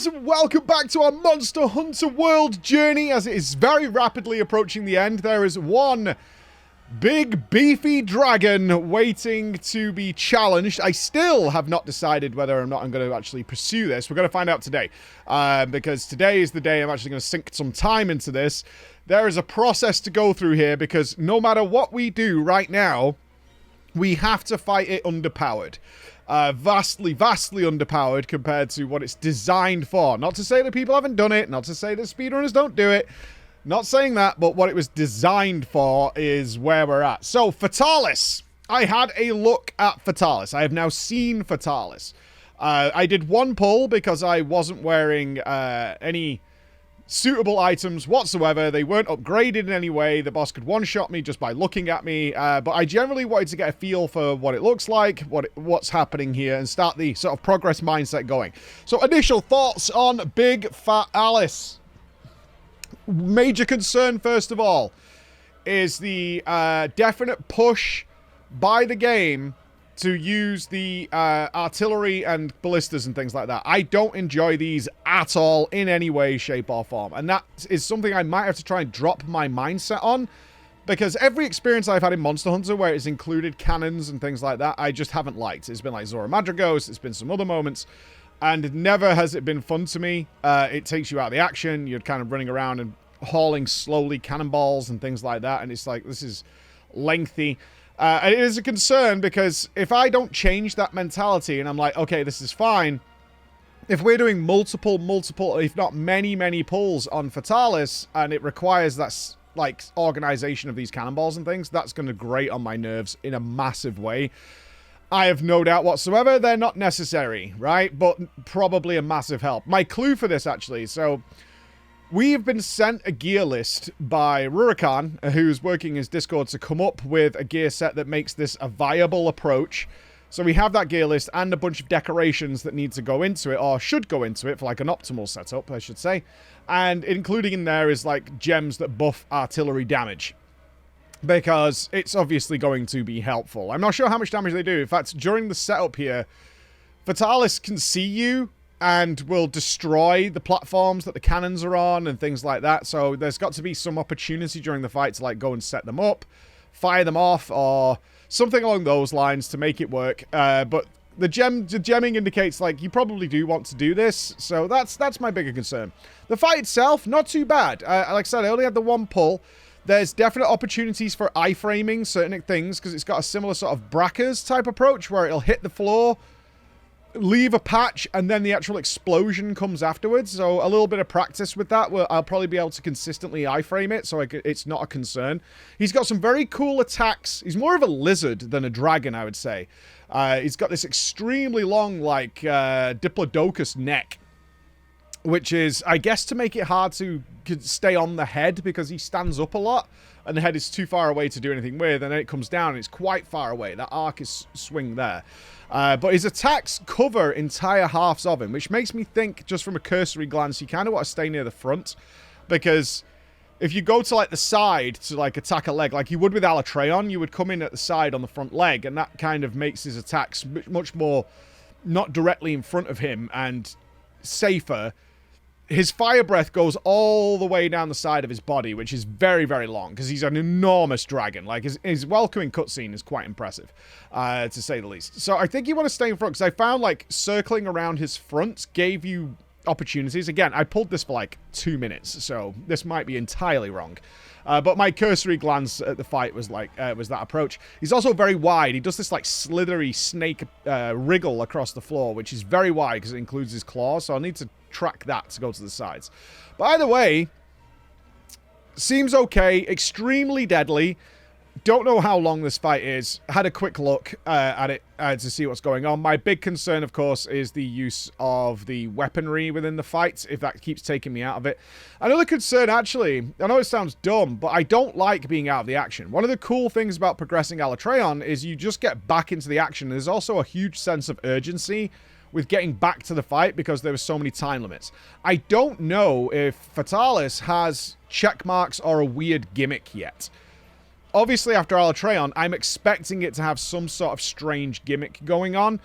and welcome back to our Monster Hunter World journey as it is very rapidly approaching the end. There is one big beefy dragon waiting to be challenged. I still have not decided whether or not I'm going to actually pursue this. We're going to find out today because today is the day I'm actually going to sink some time into this. There is a process to go through here because no matter what we do right now, we have to fight it underpowered. Vastly underpowered compared to what it's designed for. Not to say that people haven't done it, not to say that speedrunners don't do it, not saying that, but what it was designed for is where we're at. So, Fatalis. I had a look at Fatalis. I have now seen Fatalis. I did one pull because I wasn't wearing any suitable items whatsoever. They weren't upgraded in any way. The boss could one-shot me just by looking at me. But I generally wanted to get a feel for what it looks like, what's happening here, and start the sort of progress mindset going. So initial thoughts on Big Fat Alice. Major concern, first of all, is the definite push by the game to use the artillery and ballistas and things like that. I don't enjoy these at all in any way, shape, or form. And that is something I might have to try and drop my mindset on. Because every experience I've had in Monster Hunter where it's included cannons and things like that, I just haven't liked. It's been like Zora Madrigos, it's been some other moments, and never has it been fun to me. It takes you out of the action, you're kind of running around and hauling slowly cannonballs and things like that, and it's like, this is lengthy. It is a concern because if I don't change that mentality and I'm like, okay, this is fine. If we're doing multiple, if not many pulls on Fatalis and it requires that like organization of these cannonballs and things, that's going to grate on my nerves in a massive way. I have no doubt whatsoever they're not necessary, right? But probably a massive help. My clue for this actually, so we've been sent a gear list by Rurikan, who's working his Discord to come up with a gear set that makes this a viable approach. So we have that gear list and a bunch of decorations that need to go into it, or should go into it for like an optimal setup, I should say. And including in there is like gems that buff artillery damage, because it's obviously going to be helpful. I'm not sure how much damage they do. In fact, during the setup here, Fatalis can see you and will destroy the platforms that the cannons are on and things like that. So there's got to be some opportunity during the fight to like go and set them up, fire them off, or something along those lines to make it work. But the gemming indicates like you probably do want to do this. So that's my bigger concern. The fight itself, not too bad. Like I said, I only had the one pull. There's definite opportunities for iframing certain things because it's got a similar sort of Brackers type approach where it'll hit the floor, leave a patch, and then the actual explosion comes afterwards. So a little bit of practice with that, I'll probably be able to consistently iframe it, so it's not a concern. He's got some very cool attacks. He's more of a lizard than a dragon, I would say. He's got this extremely long, like, Diplodocus neck, which is, I guess, to make it hard to stay on the head because he stands up a lot and the head is too far away to do anything with, and then it comes down and it's quite far away. That arc is swing there. But his attacks cover entire halves of him, which makes me think, just from a cursory glance, you kind of want to stay near the front, because if you go to like the side to like attack a leg, like you would with Alatreon, you would come in at the side on the front leg, and that kind of makes his attacks much more not directly in front of him and safer. His fire breath goes all the way down the side of his body, which is very, very long, because he's an enormous dragon. Like, his welcoming cutscene is quite impressive, to say the least. So I think you want to stay in front, because I found, like, circling around his front gave you opportunities. Again, I pulled this for, like, 2 minutes, so this might be entirely wrong. But my cursory glance at the fight was like was that approach. He's also very wide. He does this like slithery snake wriggle across the floor, which is very wide because it includes his claws. So I'll need to track that to go to the sides. But either way, seems okay. Extremely deadly. Don't know how long this fight is. Had a quick look at it to see what's going on. My big concern, of course, is the use of the weaponry within the fight, if that keeps taking me out of it. Another concern, actually, I know it sounds dumb, but I don't like being out of the action. One of the cool things about progressing Alatreon is you just get back into the action. There's also a huge sense of urgency with getting back to the fight because there were so many time limits. I don't know if Fatalis has check marks or a weird gimmick yet. Obviously, after Alatreon, I'm expecting it to have some sort of strange gimmick going on.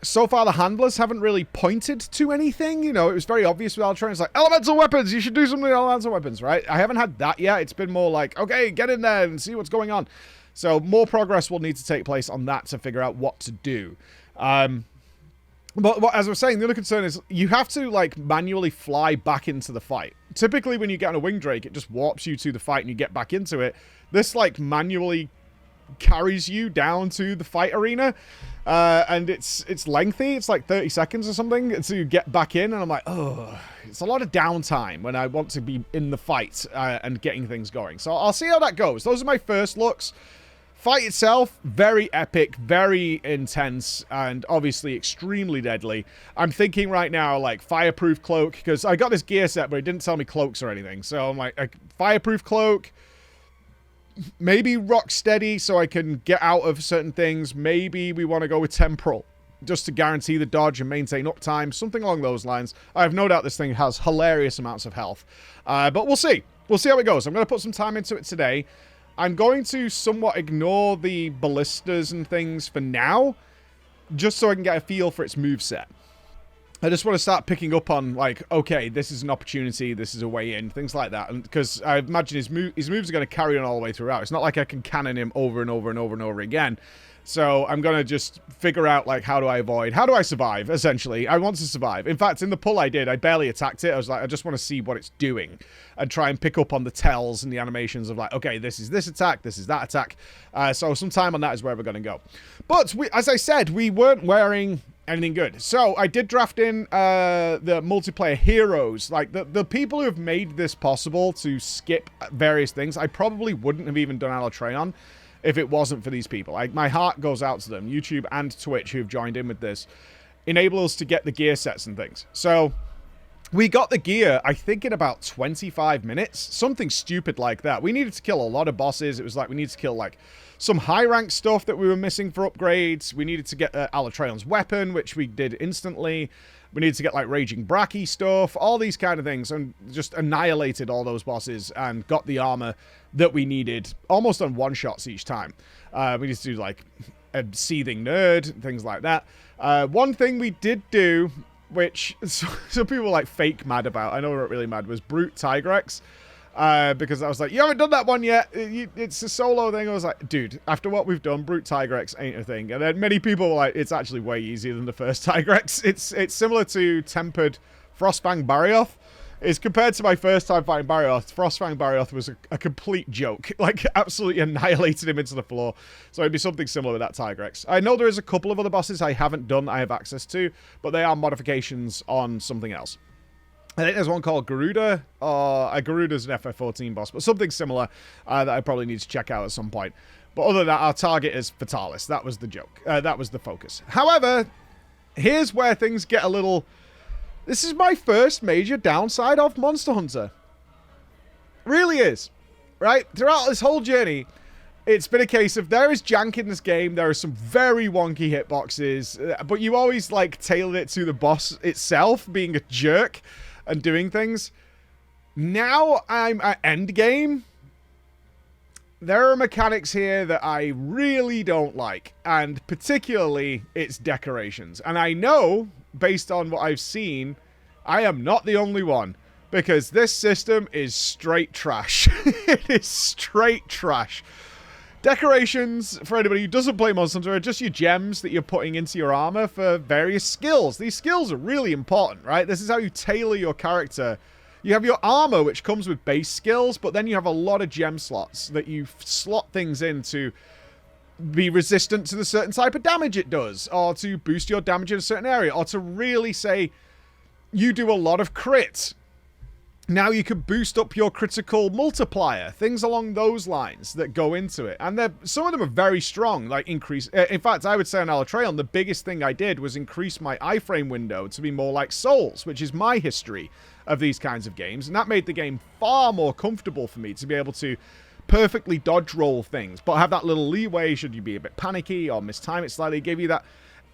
So far, the handlers haven't really pointed to anything. You know, it was very obvious with Alatron. It's like, elemental weapons, you should do something with elemental weapons, right? I haven't had that yet. It's been more like, okay, get in there and see what's going on. So more progress will need to take place on that to figure out what to do. But as I was saying, the other concern is you have to, like, manually fly back into the fight. Typically, when you get on a wing drake, it just warps you to the fight and you get back into it. This, like, manually carries you down to the fight arena. And it's lengthy. It's like 30 seconds or something to get back in. And I'm like, oh, it's a lot of downtime when I want to be in the fight and getting things going. So I'll see how that goes. Those are my first looks. Fight itself, very epic, very intense, and obviously extremely deadly. I'm thinking right now, like, fireproof cloak, because I got this gear set, but it didn't tell me cloaks or anything. So I'm like, a fireproof cloak, maybe rock steady so I can get out of certain things. Maybe we want to go with temporal just to guarantee the dodge and maintain uptime, something along those lines. I have no doubt this thing has hilarious amounts of health, but we'll see. We'll see how it goes. I'm going to put some time into it today. I'm going to somewhat ignore the ballistas and things for now, just so I can get a feel for its moveset. I just want to start picking up on, like, okay, this is an opportunity, this is a way in, things like that. And because I imagine his moves are going to carry on all the way throughout. It's not like I can cannon him over and over and over and over again. So I'm going to just figure out, like, how do I avoid? How do I survive, essentially? I want to survive. In fact, in the pull I did, I barely attacked it. I was like, I just want to see what it's doing and try and pick up on the tells and the animations of, like, okay, this is this attack, this is that attack. So some time on that is where we're going to go. But as I said, we weren't wearing anything good. So I did draft in the multiplayer heroes. Like, the people who have made this possible to skip various things, I probably wouldn't have even done Alatreon if it wasn't for these people. Like, my heart goes out to them. YouTube and Twitch, who've joined in with this, enable us to get the gear sets and things. So we got the gear, I think, in about 25 minutes. Something stupid like that. We needed to kill a lot of bosses. It was like we needed to kill, like, some high-rank stuff that we were missing for upgrades. We needed to get Alatreon's weapon, which we did instantly. We needed to get, like, Raging Bracky stuff, all these kind of things, and just annihilated all those bosses and got the armor that we needed almost on one-shots each time. We needed to do, like, a Seething Nerd, things like that. One thing we did do, which some people were, like, fake mad about, I know we're not really mad, was Brute Tigrex. Because I was like, you haven't done that one yet. It's a solo thing. I was like, dude, after what we've done, Brute Tigrex ain't a thing. And then many people were like, it's actually way easier than the first Tigrex. It's similar to Tempered Frostfang Barioth. Is compared to my first time fighting Barioth, Frostfang Barioth was a complete joke. Like, absolutely annihilated him into the floor. So it'd be something similar with that Tigrex. I know there is a couple of other bosses I haven't done, I have access to, but they are modifications on something else. I think there's one called Garuda. Garuda's an FF14 boss, but something similar that I probably need to check out at some point. But other than that, our target is Fatalis. That was the joke. That was the focus. However, here's where things get a little... This is my first major downside of Monster Hunter. Really is. Right? Throughout this whole journey, it's been a case of there is jank in this game. There are some very wonky hitboxes. But you always, like, tailored it to the boss itself being a jerk and doing things. Now I'm at endgame. There are mechanics here that I really don't like. And particularly its decorations. And I know, based on what I've seen, I am not the only one. Because this system is straight trash. It is straight trash. Decorations, for anybody who doesn't play Monster Hunter, are just your gems that you're putting into your armor for various skills. These skills are really important, right? This is how you tailor your character. You have your armor, which comes with base skills, but then you have a lot of gem slots that you slot things in to be resistant to the certain type of damage it does, or to boost your damage in a certain area, or to really say you do a lot of crit. Now you can boost up your critical multiplier, things along those lines that go into it. And some of them are very strong, like increase... in fact, I would say on Alatreon, the biggest thing I did was increase my iframe window to be more like Souls, which is my history of these kinds of games. And that made the game far more comfortable for me to be able to perfectly dodge roll things, but have that little leeway should you be a bit panicky or mistime it slightly. It gave you that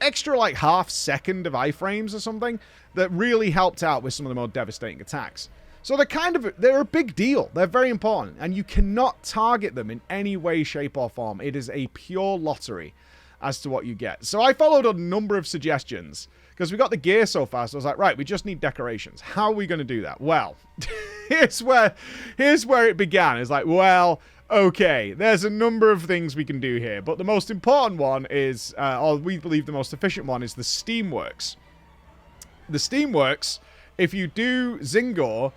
extra, like, half second of iframes or something that really helped out with some of the more devastating attacks. So they're a big deal. They're very important. And you cannot target them in any way, shape, or form. It is a pure lottery. as to what you get. So I followed a number of suggestions because we got the gear so fast. I was like, right, we just need decorations. How are we going to do that? Well, here's where it began. It's like, well, okay, there's a number of things we can do here, but the most important one is, or we believe the most efficient one, is the Steamworks. The Steamworks, if you do Zingor,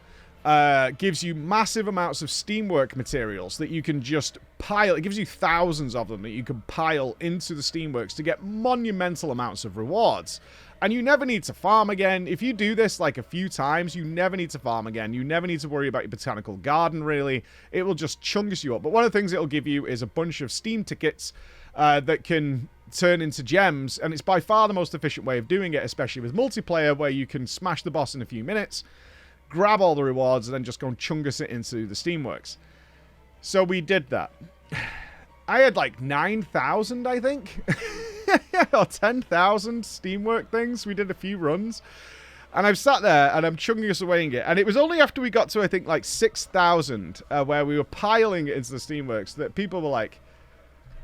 gives you massive amounts of Steamwork materials that you can just pile. It gives you thousands of them that you can pile into the Steamworks to get monumental amounts of rewards. And you never need to farm again. If you do this like a few times, you never need to farm again. You never need to worry about your botanical garden, really. It will just chungus you up. But one of the things it'll give you is a bunch of Steam tickets that can turn into gems. And it's by far the most efficient way of doing it, especially with multiplayer, where you can smash the boss in a few minutes, grab all the rewards, and then just go and chungus it into the Steamworks. So we did that. I had like 9,000, I think. Or 10,000 Steamwork things. We did a few runs. And I've sat there and I'm chungus away in it. And it was only after we got to, I think, like 6,000 where we were piling it into the Steamworks that people were like,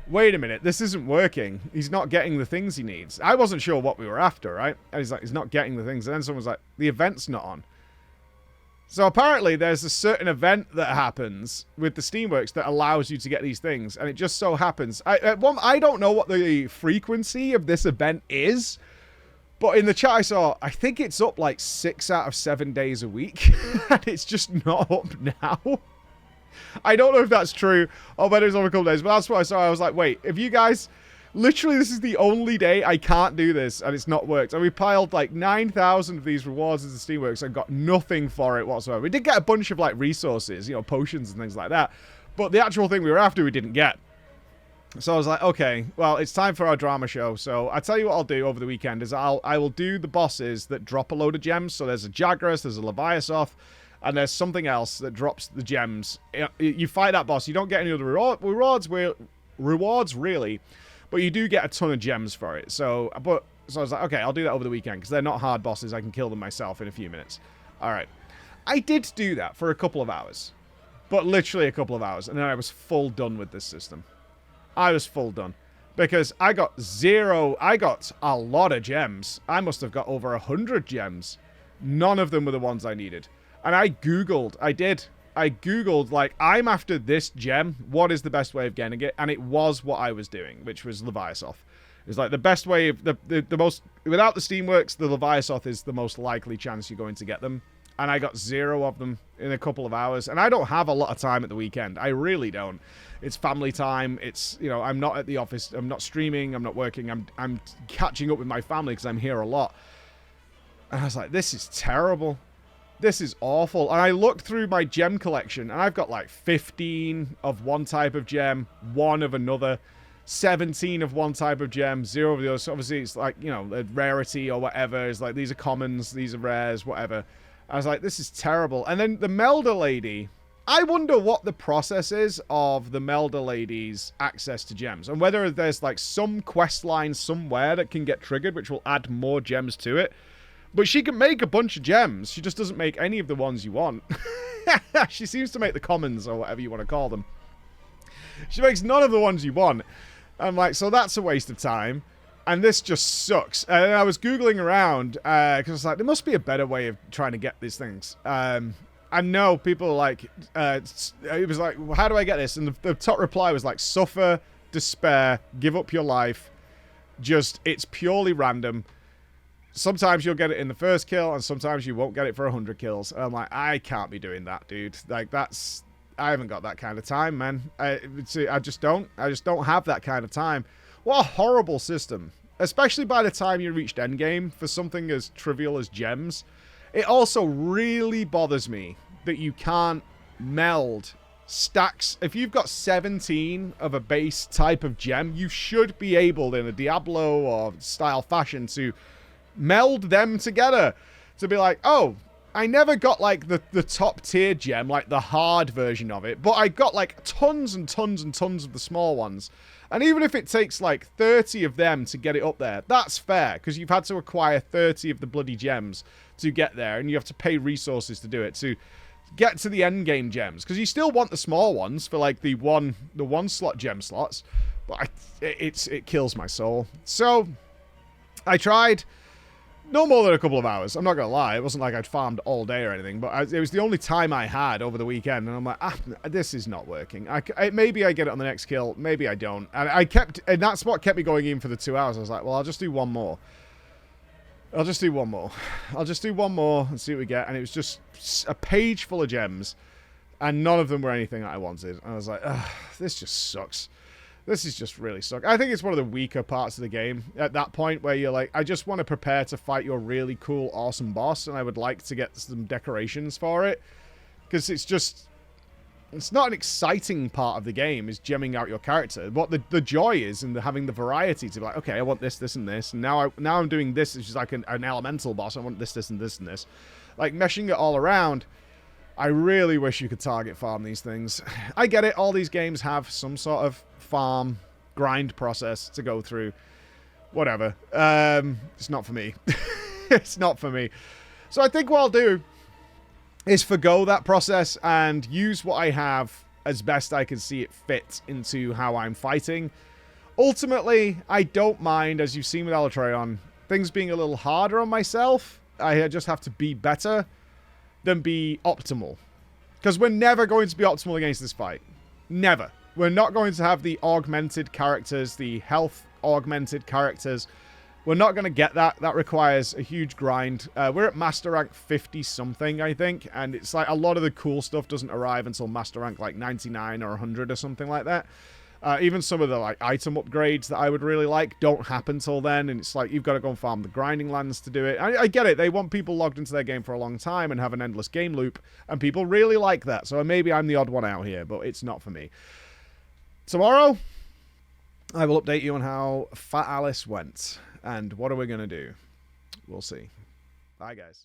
wait a minute, this isn't working. He's not getting the things he needs. I wasn't sure what we were after, right? And he's like, he's not getting the things. And then someone was like, the event's not on. So apparently there's a certain event that happens with the Steamworks that allows you to get these things. And it just so happens. I don't know what the frequency of this event is. But in the chat I saw, I think it's up like 6 out of 7 days a week. And it's just not up now. I don't know if that's true or whether it's over a couple days. But that's what I saw. I was like, wait, if you guys... Literally, this is the only day I can't do this, and it's not worked. And we piled like 9,000 of these rewards into Steamworks and got nothing for it whatsoever. We did get a bunch of like resources, you know, potions and things like that. But the actual thing we were after, we didn't get. So I was like, okay, well, it's time for our drama show. So I tell you what I'll do over the weekend is I will do the bosses that drop a load of gems. So there's a Jagras, there's a Leviathoth, and there's something else that drops the gems. You fight that boss, you don't get any other rewards really. But you do get a ton of gems for it. So I was like, okay, I'll do that over the weekend because they're not hard bosses. I can kill them myself in a few minutes. All right. I did do that for a couple of hours. But literally a couple of hours. And then I was full done with this system. I was full done. Because I got a lot of gems. I must have got over 100 gems. None of them were the ones I needed. And I Googled. I Googled, like, I'm after this gem. What is the best way of getting it? And it was what I was doing, which was Leviathoth. It's like the best way of the most... Without the Steamworks, the Leviathoth is the most likely chance you're going to get them. And I got 0 of them in a couple of hours. And I don't have a lot of time at the weekend. I really don't. It's family time. It's, you know, I'm not at the office. I'm not streaming. I'm not working. I'm catching up with my family because I'm here a lot. And I was like, this is terrible. This is awful. And I looked through my gem collection, and I've got like 15 of one type of gem, 1 of another, 17 of one type of gem, 0 of the other. So obviously, it's like, you know, a rarity or whatever. It's like, these are commons, these are rares, whatever. I was like, this is terrible. And then the Melder Lady, I wonder what the process is of the Melder Lady's access to gems. And whether there's like some quest line somewhere that can get triggered, which will add more gems to it. But she can make a bunch of gems. She just doesn't make any of the ones you want. She seems to make the commons, or whatever you want to call them. She makes none of the ones you want. I'm like, so that's a waste of time. And this just sucks. And I was Googling around, because I was like, there must be a better way of trying to get these things. And no, people are like, it was like, well, how do I get this? And the top reply was like, suffer, despair, give up your life. Just, it's purely random. Sometimes you'll get it in the first kill, and sometimes you won't get it for 100 kills. And I'm like, I can't be doing that, dude. Like, I haven't got that kind of time, man. I just don't have that kind of time. What a horrible system. Especially by the time you reached endgame for something as trivial as gems. It also really bothers me that you can't meld stacks. If you've got 17 of a base type of gem, you should be able, in a Diablo or style fashion, to meld them together to be like, oh, I never got like the top tier gem, like the hard version of it, but I got like tons and tons and tons of the small ones. And even if it takes like 30 of them to get it up there, that's fair, because you've had to acquire 30 of the bloody gems to get there, and you have to pay resources to do it. get to the end game gems, because you still want the small ones for like the one slot gem slots, but it kills my soul. So I tried. No more than a couple of hours. I'm not going to lie. It wasn't like I'd farmed all day or anything, but it was the only time I had over the weekend. And I'm like, this is not working. Maybe I get it on the next kill. Maybe I don't. And that's what kept me going in for the 2 hours. I was like, well, I'll just do one more. I'll just do one more and see what we get. And it was just a page full of gems. And none of them were anything that I wanted. And I was like, this just sucks. This is just really suck. I think it's one of the weaker parts of the game at that point where you're like, I just want to prepare to fight your really cool, awesome boss, and I would like to get some decorations for it. Because it's not an exciting part of the game, is gemming out your character. What the joy is in having the variety to be like, okay, I want this, this, and this, and now I'm doing this, which is like an elemental boss. I want this, this, and this, and this. Like, meshing it all around. I really wish you could target farm these things. I get it, all these games have some sort of farm grind process to go through. Whatever. It's not for me. It's not for me. So I think what I'll do is forgo that process and use what I have as best I can see it fit into how I'm fighting. Ultimately, I don't mind, as you've seen with Alatreon, things being a little harder on myself. I just have to be better than be optimal. Because we're never going to be optimal against this fight. Never. We're not going to have the augmented characters, the health augmented characters. We're not going to get that. That requires a huge grind. We're at Master Rank 50-something, I think. And it's like a lot of the cool stuff doesn't arrive until Master Rank like 99 or 100 or something like that. Even some of the like item upgrades that I would really like don't happen till then, and it's like you've got to go and farm the grinding lands to do it. I get it. They want people logged into their game for a long time and have an endless game loop, and people really like that. So maybe I'm the odd one out here, but it's not for me. Tomorrow, I will update you on how Fatalis went, and what are we going to do? We'll see. Bye, guys.